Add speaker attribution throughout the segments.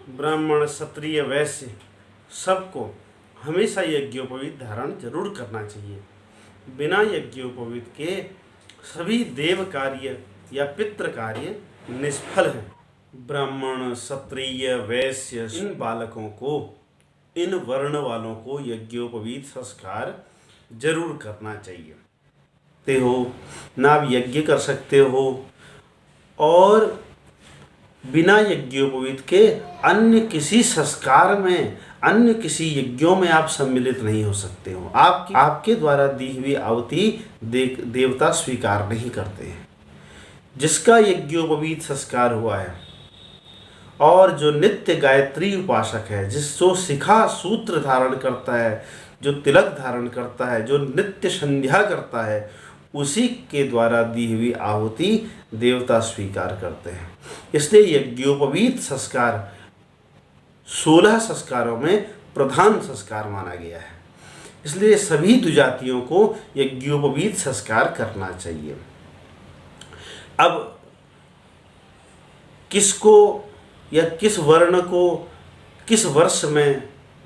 Speaker 1: ब्राह्मण क्षत्रिय वैश्य सबको हमेशा यज्ञोपवीत धारण जरूर करना चाहिए। बिना यज्ञोपवीत के सभी देव कार्य या पितृ कार्य निष्फल हैं। ब्राह्मण क्षत्रिय वैश्य इन बालकों को, इन वर्ण वालों को यज्ञोपवीत संस्कार जरूर करना चाहिए। ते हो ना आप यज्ञ कर सकते हो और बिना यज्ञोपवीत के अन्य किसी संस्कार में, अन्य किसी यज्ञों में आप सम्मिलित नहीं हो सकते हो। आपके द्वारा दी हुई आहुति देवता स्वीकार नहीं करते हैं। जिसका यज्ञोपवीत संस्कार हुआ है और जो नित्य गायत्री उपासक है, जो शिखा सूत्र धारण करता है, जो तिलक धारण करता है, जो नित्य संध्या करता है, उसी के द्वारा दी हुई आहुति देवता स्वीकार करते हैं। इसलिए यज्ञोपवीत संस्कार 16 संस्कारों में प्रधान संस्कार माना गया है। इसलिए सभी द्विजातियों को यज्ञोपवीत संस्कार करना चाहिए। अब किसको या किस वर्ण को किस वर्ष में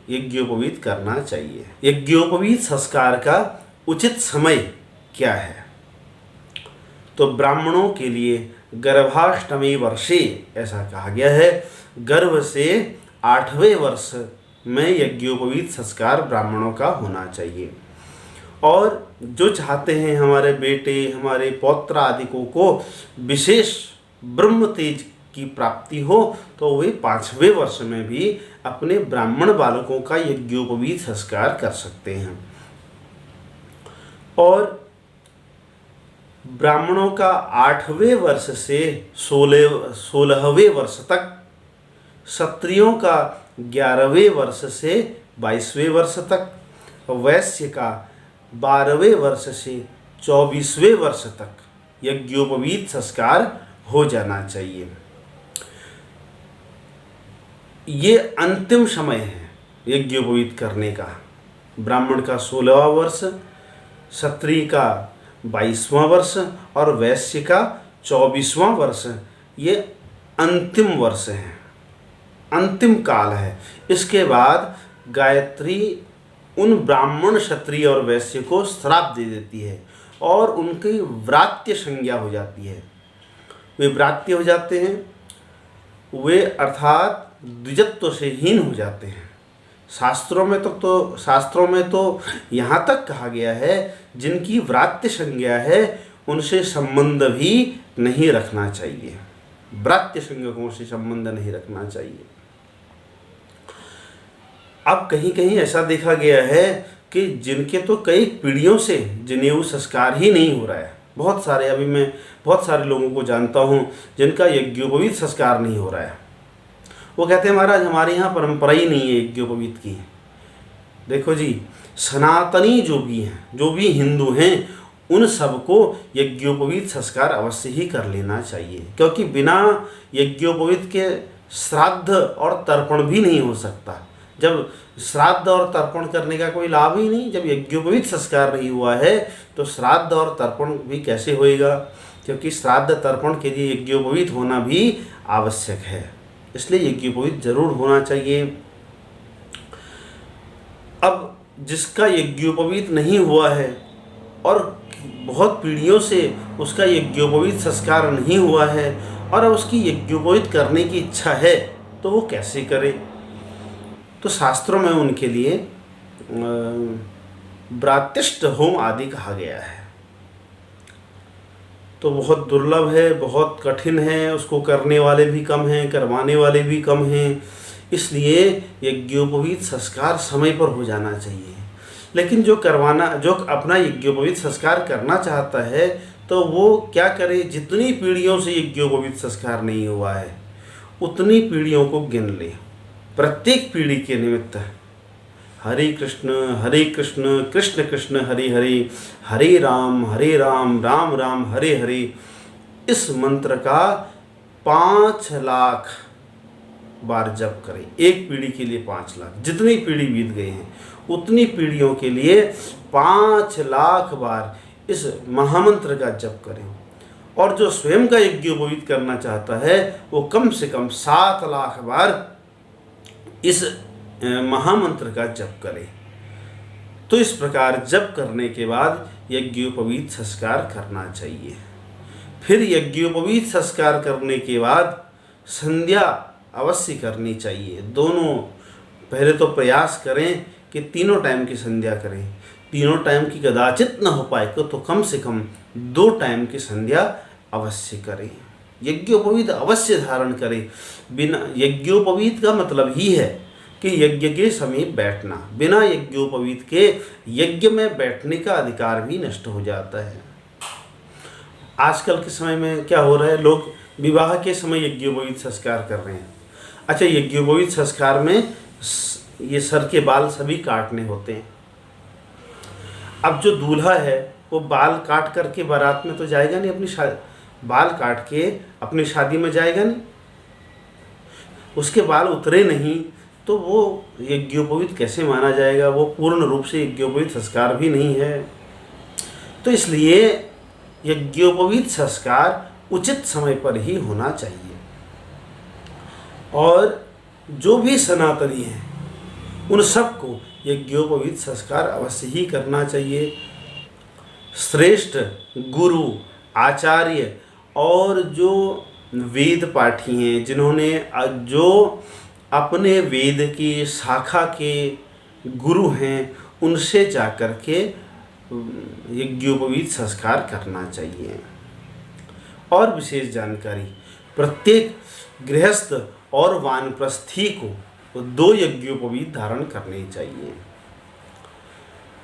Speaker 1: यज्ञोपवीत करना चाहिए? यज्ञोपवीत संस्कार का उचित समय क्या है? तो ब्राह्मणों के लिए गर्भाष्टमी वर्षे ऐसा कहा गया है। गर्भ से 8वें वर्ष में यज्ञोपवीत संस्कार ब्राह्मणों का होना चाहिए। और जो चाहते हैं हमारे बेटे, हमारे पौत्र आदिकों को विशेष ब्रह्म तेज की प्राप्ति हो, तो वे 5वें वर्ष में भी अपने ब्राह्मण बालकों का यज्ञोपवीत संस्कार कर सकते हैं। और ब्राह्मणों का 8वें वर्ष से 16वें वर्ष तक, क्षत्रियों का 11वें वर्ष से 22वें वर्ष तक, वैश्य का 12वें वर्ष से 24वें वर्ष तक यज्ञोपवीत संस्कार हो जाना चाहिए। ये अंतिम समय है यज्ञोपवीत करने का। ब्राह्मण का 16वां वर्ष, क्षत्रिय का 22वां वर्ष और वैश्य का 24वां वर्ष ये अंतिम वर्ष है, अंतिम काल है। इसके बाद गायत्री उन ब्राह्मण, क्षत्रिय और वैश्य को श्राप दे देती है और उनकी व्रात्य संज्ञा हो जाती है। वे व्रात्य हो जाते हैं, वे अर्थात द्विजत्व से हीन हो जाते हैं। शास्त्रों में तो यहाँ तक कहा गया है जिनकी व्रात्य संज्ञा है उनसे संबंध भी नहीं रखना चाहिए। व्रात्य संज्ञकों से संबंध नहीं रखना चाहिए। अब कहीं कहीं ऐसा देखा गया है कि जिनके तो कई पीढ़ियों से जनेऊ संस्कार ही नहीं हो रहा है। बहुत सारे, अभी मैं बहुत सारे लोगों को जानता हूँ जिनका यज्ञोपवीत संस्कार नहीं हो रहा है। वो कहते हैं महाराज हमारे यहाँ परंपरा ही नहीं है यज्ञोपवीत की। देखो जी, सनातनी जो भी हैं, जो भी हिंदू हैं, उन सबको यज्ञोपवीत संस्कार अवश्य ही कर लेना चाहिए, क्योंकि बिना यज्ञोपवीत के श्राद्ध और तर्पण भी नहीं हो सकता। जब श्राद्ध और तर्पण करने का कोई लाभ ही नहीं, जब यज्ञोपवीत संस्कार नहीं हुआ है तो श्राद्ध और तर्पण भी कैसे होएगा? क्योंकि श्राद्ध तर्पण के लिए यज्ञोपवीत होना भी आवश्यक है। इसलिए यज्ञोपवीत जरूर होना चाहिए। अब जिसका यज्ञोपवीत नहीं हुआ है और बहुत पीढ़ियों से उसका यज्ञोपवीत संस्कार नहीं हुआ है और अब उसकी यज्ञोपवीत करने की इच्छा है, तो वो कैसे करे? तो शास्त्रों में उनके लिए ब्रात्यष्ट होम आदि कहा गया है। तो बहुत दुर्लभ है, बहुत कठिन है, उसको करने वाले भी कम हैं, करवाने वाले भी कम हैं। इसलिए यज्ञोपवीत संस्कार समय पर हो जाना चाहिए। लेकिन जो अपना यज्ञोपवीत संस्कार करना चाहता है तो वो क्या करे? जितनी पीढ़ियों से यज्ञोपवीत संस्कार नहीं हुआ है उतनी पीढ़ियों को गिन ले। प्रत्येक पीढ़ी के निमित्त हरे कृष्ण कृष्ण कृष्ण हरे हरे, हरे राम राम राम हरे हरे, इस मंत्र का 5 लाख बार जप करें। एक पीढ़ी के लिए 5 लाख, जितनी पीढ़ी बीत गए हैं उतनी पीढ़ियों के लिए 5 लाख बार इस महामंत्र का जप करें। और जो स्वयं का यज्ञोपवीत करना चाहता है वो कम से कम 7 लाख बार इस महामंत्र का जप करें। तो इस प्रकार जप करने के बाद यज्ञोपवीत संस्कार करना चाहिए। फिर यज्ञोपवीत संस्कार करने के बाद संध्या अवश्य करनी चाहिए। दोनों पहले तो प्रयास करें कि तीनों टाइम की संध्या करें। तीनों टाइम की कदाचित न हो पाए तो कम से कम 2 टाइम की संध्या अवश्य करें। यज्ञोपवीत अवश्य धारण करें। बिना यज्ञोपवीत का मतलब ही है कि यज्ञ के समीप बैठना। बिना यज्ञोपवीत के यज्ञ में बैठने का अधिकार भी नष्ट हो जाता है। आजकल के समय में क्या हो रहा है, लोग विवाह के समय यज्ञोपवीत संस्कार कर रहे हैं। अच्छा, यज्ञोपवीत संस्कार में ये सर के बाल सभी काटने होते हैं। अब जो दूल्हा है वो बाल काट करके बारात में तो जाएगा नहीं, अपनी बाल काट के अपनी शादी में जाएगा नहीं। उसके बाल उतरे नहीं तो वो यज्ञोपवीत कैसे माना जाएगा? वो पूर्ण रूप से यज्ञोपवीत संस्कार भी नहीं है। तो इसलिए यज्ञोपवीत संस्कार उचित समय पर ही होना चाहिए। और जो भी सनातनी हैं उन सबको यज्ञोपवीत संस्कार अवश्य ही करना चाहिए। श्रेष्ठ गुरु, आचार्य और जो वेद पाठी हैं, जिन्होंने जो अपने वेद की शाखा के गुरु हैं, उनसे जाकर के यज्ञोपवीत संस्कार करना चाहिए। और विशेष जानकारी, प्रत्येक गृहस्थ और वानप्रस्थी को 2 यज्ञोपवीत धारण करने चाहिए।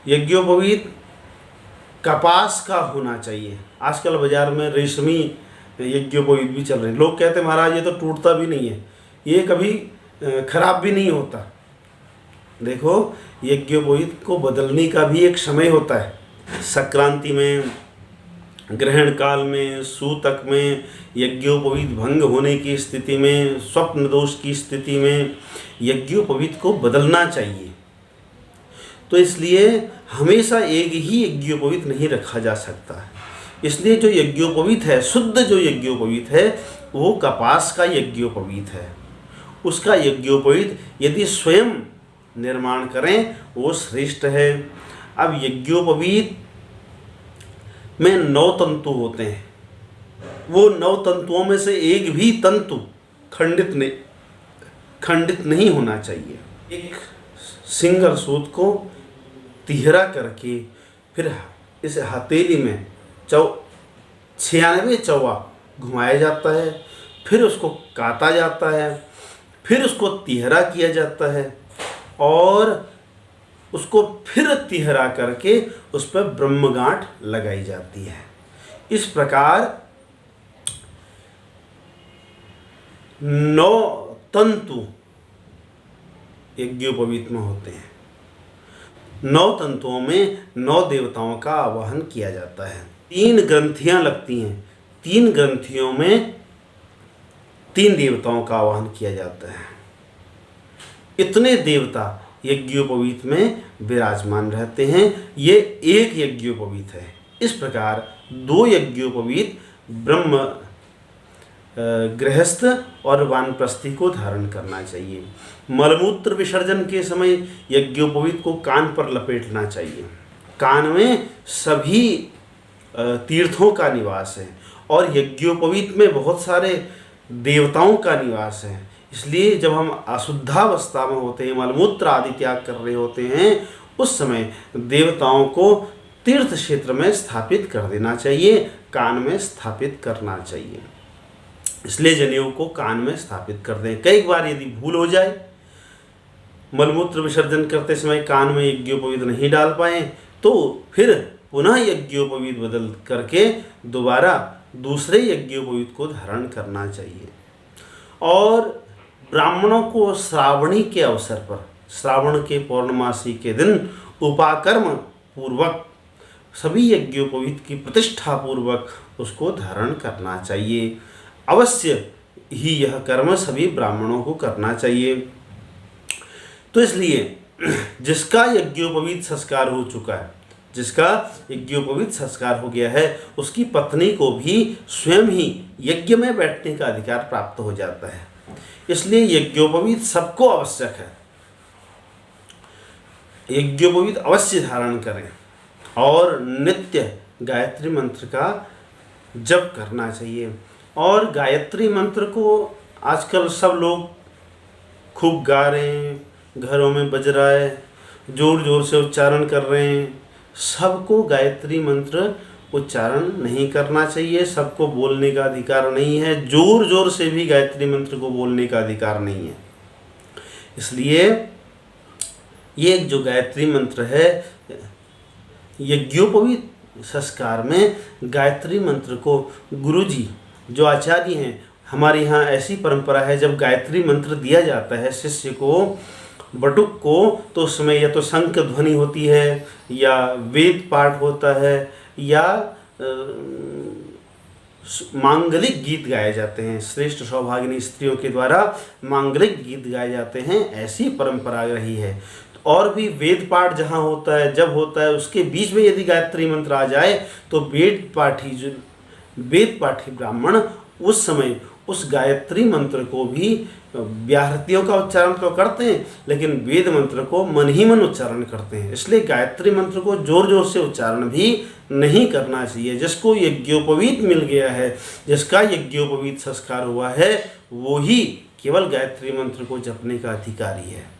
Speaker 1: यज्ञोपवीत कपास का होना चाहिए। आजकल बाजार में रेशमी यज्ञोपवीत भी चल रहे हैं। लोग कहते हैं महाराज ये तो टूटता भी नहीं है, ये कभी खराब भी नहीं होता। देखो, यज्ञोपवीत को बदलने का भी एक समय होता है। संक्रांति में, ग्रहण काल में, सूतक में, यज्ञोपवीत भंग होने की स्थिति में, स्वप्न दोष की स्थिति में यज्ञोपवीत को बदलना चाहिए। तो इसलिए हमेशा एक ही यज्ञोपवीत नहीं रखा जा सकता। इसलिए जो यज्ञोपवीत है, शुद्ध जो यज्ञोपवीत है, वो कपास का यज्ञोपवीत है। उसका यज्ञोपवीत यदि स्वयं निर्माण करें वो श्रेष्ठ है। अब यज्ञोपवीत में 9 तंतु होते हैं। वो 9 तंतुओं में से एक भी तंतु खंडित नहीं होना चाहिए। एक सिंगल सूत को तिहरा करके फिर इस हथेली में 96 चौवा घुमाया जाता है, फिर उसको काता जाता है, फिर उसको तिहरा किया जाता है और उसको फिर तिहरा करके उस पर ब्रह्मगांठ लगाई जाती है। इस प्रकार 9 तंतु यज्ञोपवीत में होते हैं। 9 तंतुओं में 9 देवताओं का आवाहन किया जाता है। 3 ग्रंथियां लगती हैं। 3 ग्रंथियों में 3 देवताओं का आवाहन किया जाता है। इतने देवता यज्ञोपवीत में विराजमान रहते हैं। ये एक यज्ञोपवीत है। इस प्रकार 2 यज्ञोपवीत ब्रह्म, गृहस्थ और वानप्रस्थी को धारण करना चाहिए। मलमूत्र विसर्जन के समय यज्ञोपवीत को कान पर लपेटना चाहिए। कान में सभी तीर्थों का निवास है और यज्ञोपवीत में बहुत सारे देवताओं का निवास है। इसलिए जब हम अशुद्धावस्था में होते हैं, मलमूत्र आदि त्याग कर रहे होते हैं, उस समय देवताओं को तीर्थ क्षेत्र में स्थापित कर देना चाहिए, कान में स्थापित करना चाहिए। इसलिए जनेऊ को कान में स्थापित कर दें। कई बार यदि भूल हो जाए, मलमूत्र विसर्जन करते समय कान में यज्ञोपवीत नहीं डाल पाए, तो फिर पुनः यज्ञोपवीत बदल करके दोबारा दूसरे यज्ञोपवीत को धारण करना चाहिए। और ब्राह्मणों को श्रावणी के अवसर पर, श्रावण के पौर्णमासी के दिन उपाकर्म पूर्वक सभी यज्ञोपवीत की प्रतिष्ठा पूर्वक उसको धारण करना चाहिए। अवश्य ही यह कर्म सभी ब्राह्मणों को करना चाहिए। तो इसलिए जिसका यज्ञोपवीत संस्कार हो चुका है, जिसका यज्ञोपवीत संस्कार हो गया है, उसकी पत्नी को भी स्वयं ही यज्ञ में बैठने का अधिकार प्राप्त हो जाता है। इसलिए यज्ञोपवीत सबको आवश्यक है। यज्ञोपवीत अवश्य धारण करें और नित्य गायत्री मंत्र का जप करना चाहिए। और गायत्री मंत्र को आजकल सब लोग खूब गा रहे हैं, घरों में बज रहा है, जोर जोर से उच्चारण कर रहे हैं। सबको गायत्री मंत्र उच्चारण नहीं करना चाहिए, सबको बोलने का अधिकार नहीं है, जोर जोर से भी गायत्री मंत्र को बोलने का अधिकार नहीं है। इसलिए ये जो गायत्री मंत्र है, यज्ञोपवीत संस्कार में गायत्री मंत्र को गुरुजी जो आचार्य हैं, हमारे यहाँ ऐसी परंपरा है, जब गायत्री मंत्र दिया जाता है शिष्य को, बटुक को, तो उसमें या तो शंख ध्वनि होती है या वेद पाठ होता है या मांगलिक गीत गाए जाते हैं। श्रेष्ठ सौभागिनी स्त्रियों के द्वारा मांगलिक गीत गाए जाते हैं, ऐसी परंपरा रही है। और भी वेद पाठ जहाँ होता है, जब होता है, उसके बीच में यदि गायत्री मंत्र आ जाए तो वेद पाठी ब्राह्मण उस समय उस गायत्री मंत्र को भी, व्याहृतियों का उच्चारण तो करते हैं लेकिन वेद मंत्र को मन ही मन उच्चारण करते हैं। इसलिए गायत्री मंत्र को जोर जोर से उच्चारण भी नहीं करना चाहिए। जिसको यज्ञोपवीत मिल गया है, जिसका यज्ञोपवीत संस्कार हुआ है, वो ही केवल गायत्री मंत्र को जपने का अधिकारी है।